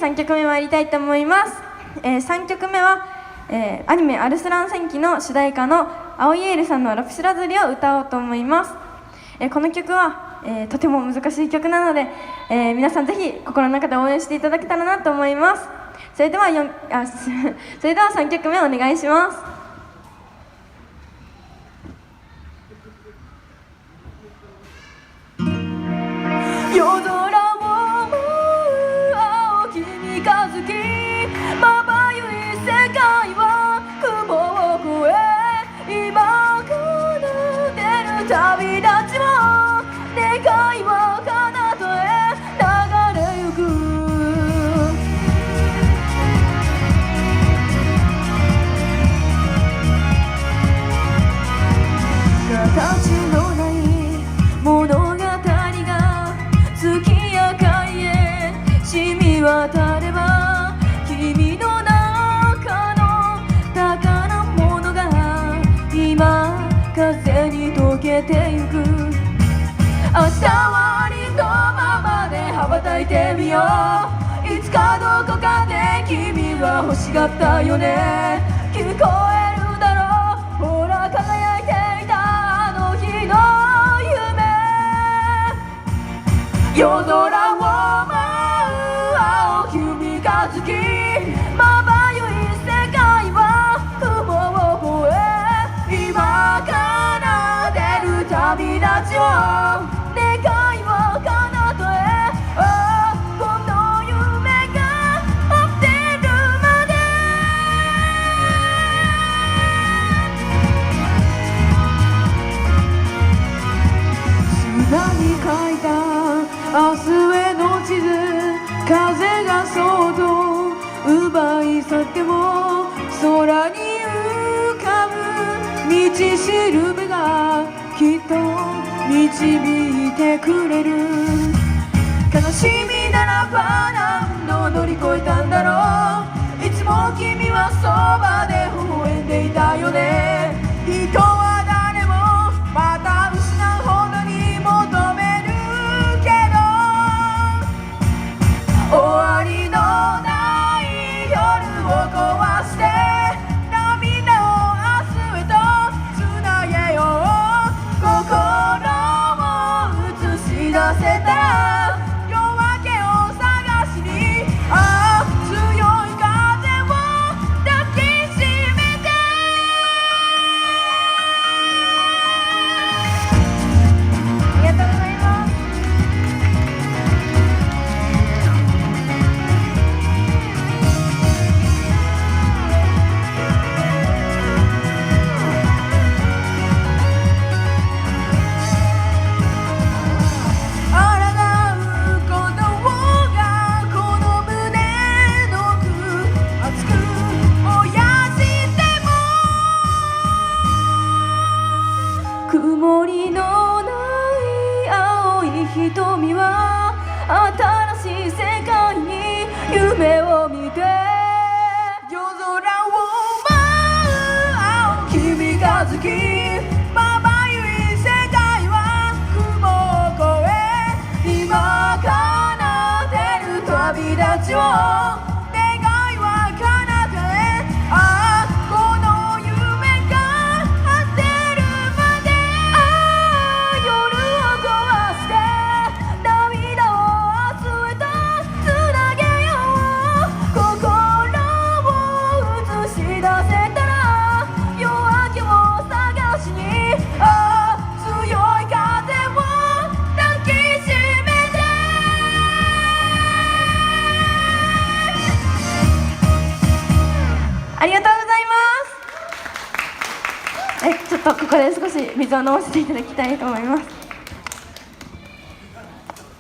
3曲目参りたいと思います。3曲目は、アニメ「アルスラン戦記」の主題歌の青井エールさんの「ラピュラズリ」を歌おうと思います。この曲は、とても難しい曲なので、皆さんぜひ心の中で応援していただけたらなと思います。それでは3曲目お願いします。夜空を舞う青き三日月、まばゆい世界は雲を越え、今奏でる旅立ちを願いは彼方へ流れゆく。形のない物語が月明かりへ染み渡れば、君の中の宝物が今風に溶けてゆく。明日はありのままで羽ばたいてみよう。いつかどこかで君は欲しがったよね。聞こえるだろう、ほら輝いていたあの日の夢。夜空を舞う青き三日月、まばゆい世界は雲を越え、今奏でる旅立ちを願いは彼方へ。この夢が待ってるまで。砂に書いた明日への地図、風がそっと奪い去っても空に浮かぶ道しるべがきっと導いてくれる。悲しみならば何度乗り越えたんだろう。いつも君はそばで微笑んでいたよね。人は誰もまた失うほどに求めるけど、終わりのない夜を壊して涙を明日へとつなげよう。心を映し出せたら夜明けを探しに、強い風を抱きしめて。ありがとうございます。曇りのない青い瞳は新しい世界に夢を見て。夜空を舞う青き三日月、まばゆい世界は雲を越え、今奏でる旅立ちを願いは彼方へ。この夢が果てるまで。夜を壊して涙を明日へとつなげよう。心を映し出せたら夜明けを探しに、強い風を抱きしめて。ありがとうございます。ちょっとここで少し水を飲ませていただきたいと思います。